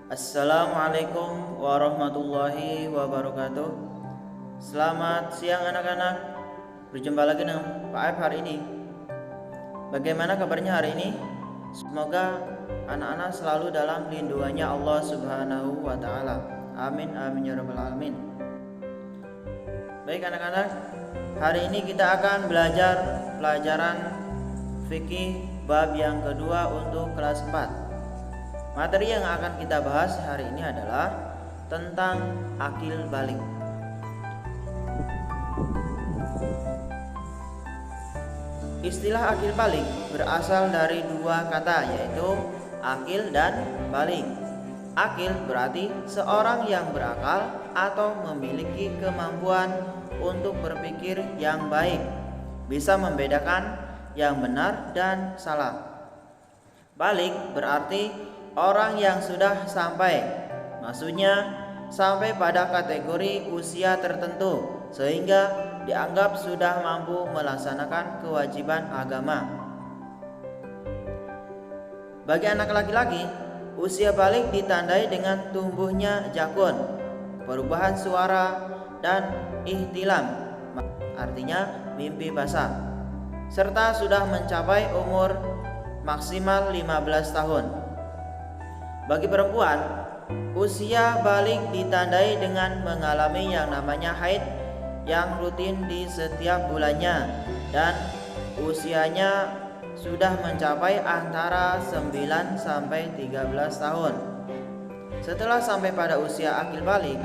Assalamualaikum warahmatullahi wabarakatuh. Selamat siang anak-anak. Berjumpa lagi dengan Pak F hari ini. Bagaimana kabarnya hari ini? Semoga anak-anak selalu dalam lindungannya Allah Subhanahu wa taala. Amin amin ya rabbal alamin. Baik anak-anak, hari ini kita akan belajar pelajaran fikih bab yang kedua untuk kelas 4. Materi yang akan kita bahas hari ini adalah tentang akil balik. Istilah akil balik berasal dari dua kata, yaitu akil dan balik. Akil berarti seorang yang berakal atau memiliki kemampuan untuk berpikir yang baik, bisa membedakan yang benar dan salah. Balik berarti orang yang sudah sampai, maksudnya sampai pada kategori usia tertentu sehingga dianggap sudah mampu melaksanakan kewajiban agama. Bagi anak laki-laki, usia balik ditandai dengan tumbuhnya jakun, perubahan suara, dan ihtilam, artinya mimpi basah, serta sudah mencapai umur maksimal 15 tahun. Bagi perempuan, usia balik ditandai dengan mengalami yang namanya haid yang rutin di setiap bulannya dan usianya sudah mencapai antara 9 sampai 13 tahun. Setelah sampai pada usia akil balik,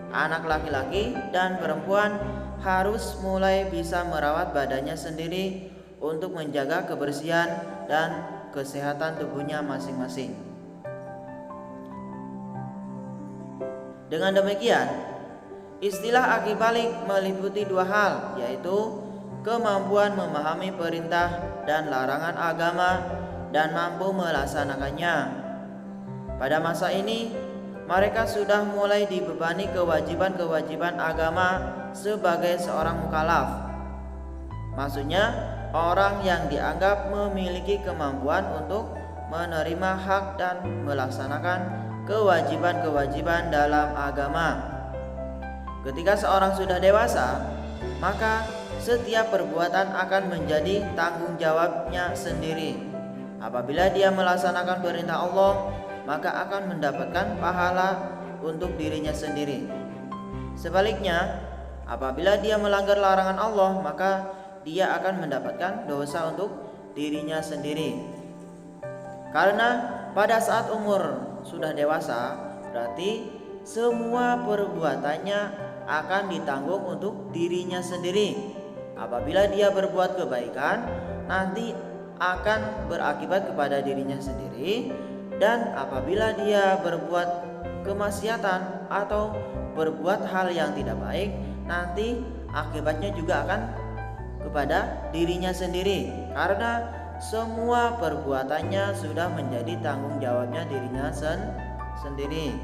anak laki-laki dan perempuan harus mulai bisa merawat badannya sendiri untuk menjaga kebersihan dan kesehatan tubuhnya masing-masing. Dengan demikian, istilah akil balik meliputi dua hal, yaitu kemampuan memahami perintah dan larangan agama dan mampu melaksanakannya. Pada masa ini, mereka sudah mulai dibebani kewajiban-kewajiban agama sebagai seorang mukallaf. Maksudnya, orang yang dianggap memiliki kemampuan untuk menerima hak dan melaksanakan kewajiban-kewajiban dalam agama. Ketika seorang sudah dewasa, maka setiap perbuatan akan menjadi tanggung jawabnya sendiri. Apabila dia melaksanakan perintah Allah, maka akan mendapatkan pahala untuk dirinya sendiri. Sebaliknya, apabila dia melanggar larangan Allah, maka dia akan mendapatkan dosa untuk dirinya sendiri. Karena pada saat umur sudah dewasa, berarti semua perbuatannya akan ditanggung untuk dirinya sendiri. Apabila dia berbuat kebaikan, nanti akan berakibat kepada dirinya sendiri, dan apabila dia berbuat kemaksiatan atau berbuat hal yang tidak baik, nanti akibatnya juga akan kepada dirinya sendiri, karena semua perbuatannya sudah menjadi tanggung jawabnya dirinya sendiri.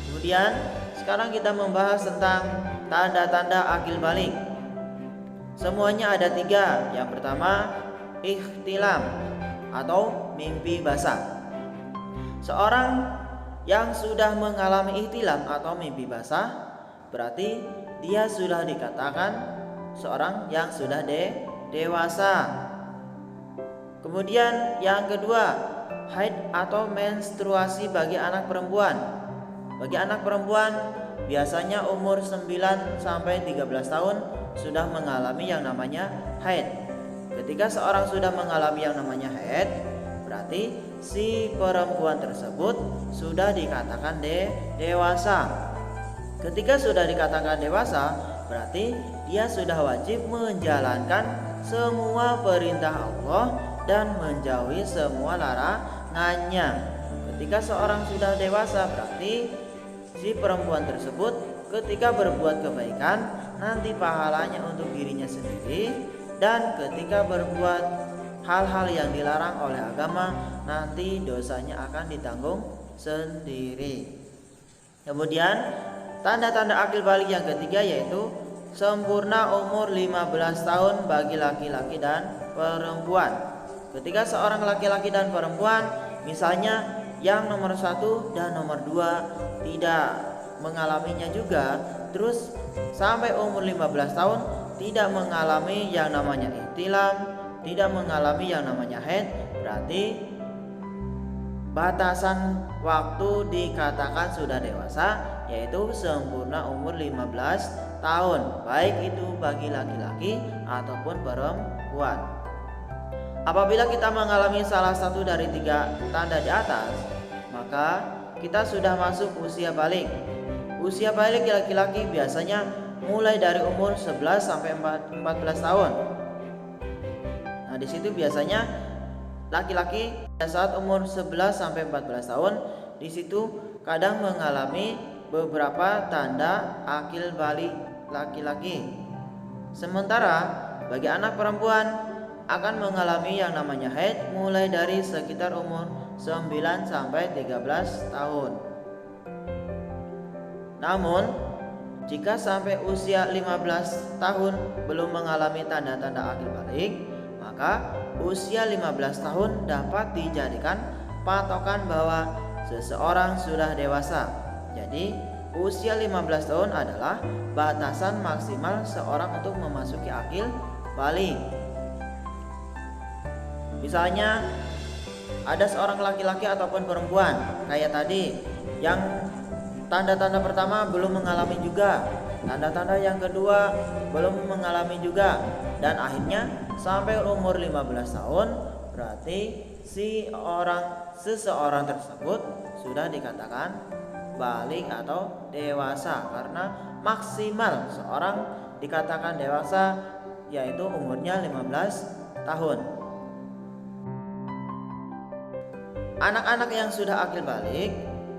Kemudian sekarang kita membahas tentang tanda-tanda akil balik. Semuanya ada 3. Yang pertama, ihtilam atau mimpi basah. Seorang yang sudah mengalami ihtilam atau mimpi basah berarti dia sudah dikatakan seorang yang sudah dewasa. Kemudian yang kedua, haid atau menstruasi bagi anak perempuan. Bagi anak perempuan biasanya umur 9 sampai 13 tahun sudah mengalami yang namanya haid. Ketika seorang sudah mengalami yang namanya haid, berarti si perempuan tersebut sudah dikatakan dewasa. Ketika sudah dikatakan dewasa, berarti dia sudah wajib menjalankan semua perintah Allah dan menjauhi semua larangannya. Ketika seorang sudah dewasa, berarti si perempuan tersebut ketika berbuat kebaikan nanti pahalanya untuk dirinya sendiri, dan ketika berbuat hal-hal yang dilarang oleh agama nanti dosanya akan ditanggung sendiri. Kemudian tanda-tanda akil balik yang ketiga yaitu sempurna umur 15 tahun bagi laki-laki dan perempuan. Ketika seorang laki-laki dan perempuan Misalnya yang nomor 1 dan nomor 2 tidak mengalaminya juga, terus sampai umur 15 tahun tidak mengalami yang namanya ihtilam, tidak mengalami yang namanya haid, berarti batasan waktu dikatakan sudah dewasa, yaitu sempurna umur 15 tahun, baik itu bagi laki-laki ataupun perempuan. Apabila kita mengalami salah satu dari 3 tanda di atas, maka kita sudah masuk usia balik. Usia balik laki-laki biasanya mulai dari umur 11 sampai 14 tahun. Nah, di situ biasanya laki-laki pada saat umur 11 sampai 14 tahun di situ kadang mengalami beberapa tanda akil balik laki-laki. Sementara bagi anak perempuan akan mengalami yang namanya haid mulai dari sekitar umur 9 sampai 13 tahun. Namun jika sampai usia 15 tahun belum mengalami tanda-tanda akil balik, maka usia 15 tahun dapat dijadikan patokan bahwa seseorang sudah dewasa. Jadi usia 15 tahun adalah batasan maksimal seorang untuk memasuki akil balik. Misalnya ada seorang laki-laki ataupun perempuan kayak tadi yang tanda-tanda pertama belum mengalami juga, tanda-tanda yang kedua belum mengalami juga, dan akhirnya sampai umur 15 tahun berarti seseorang tersebut sudah dikatakan balik atau dewasa, karena maksimal seorang dikatakan dewasa yaitu umurnya 15 tahun. Anak-anak yang sudah akil balik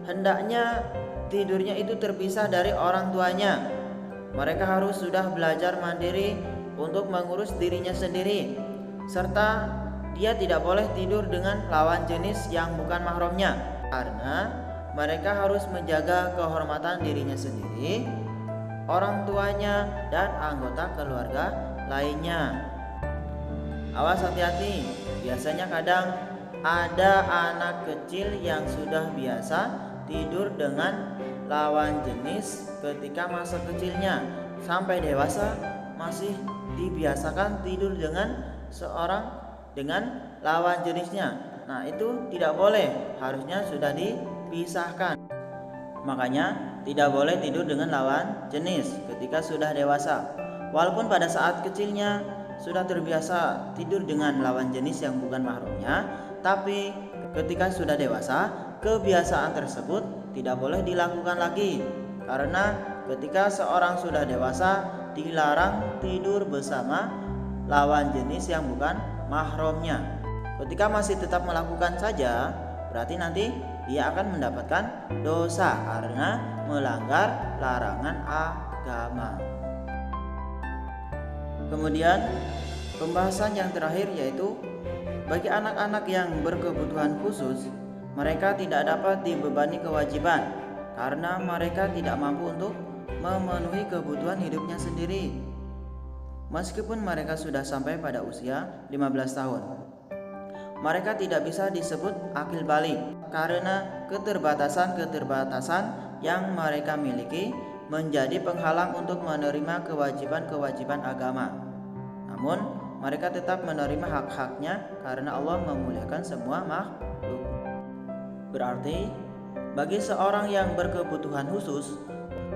hendaknya tidurnya itu terpisah dari orang tuanya. Mereka harus sudah belajar mandiri untuk mengurus dirinya sendiri, serta dia tidak boleh tidur dengan lawan jenis yang bukan mahramnya, karena mereka harus menjaga kehormatan dirinya sendiri, orang tuanya, dan anggota keluarga lainnya. Awas, hati-hati, biasanya kadang ada anak kecil yang sudah biasa tidur dengan lawan jenis ketika masa kecilnya, sampai dewasa masih dibiasakan tidur dengan lawan jenisnya. Nah, itu tidak boleh, harusnya sudah dipisahkan. Makanya tidak boleh tidur dengan lawan jenis ketika sudah dewasa. Walaupun pada saat kecilnya sudah terbiasa tidur dengan lawan jenis yang bukan mahramnya, tapi ketika sudah dewasa, kebiasaan tersebut tidak boleh dilakukan lagi, karena ketika seorang sudah dewasa dilarang tidur bersama lawan jenis yang bukan mahramnya. Ketika masih tetap melakukan saja, berarti nanti dia akan mendapatkan dosa karena melanggar larangan agama. Kemudian pembahasan yang terakhir yaitu bagi anak-anak yang berkebutuhan khusus, mereka tidak dapat dibebani kewajiban karena mereka tidak mampu untuk memenuhi kebutuhan hidupnya sendiri. Meskipun mereka sudah sampai pada usia 15 tahun, mereka tidak bisa disebut akil balik karena keterbatasan yang mereka miliki menjadi penghalang untuk menerima kewajiban-kewajiban agama. Namun mereka tetap menerima hak-haknya karena Allah memuliakan semua makhluk. Berarti bagi seorang yang berkebutuhan khusus,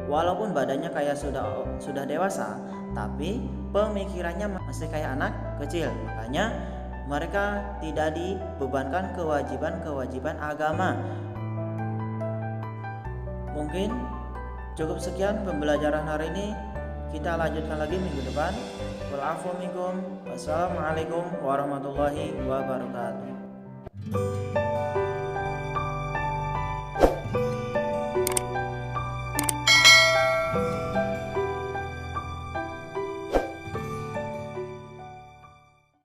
walaupun badannya kayak sudah dewasa, tapi pemikirannya masih kayak anak kecil. Makanya mereka tidak dibebankan kewajiban-kewajiban agama. Mungkin cukup sekian pembelajaran hari ini. Kita lanjutkan lagi minggu depan. Wa'alaikum minkum. Wassalamualaikum warahmatullahi wabarakatuh.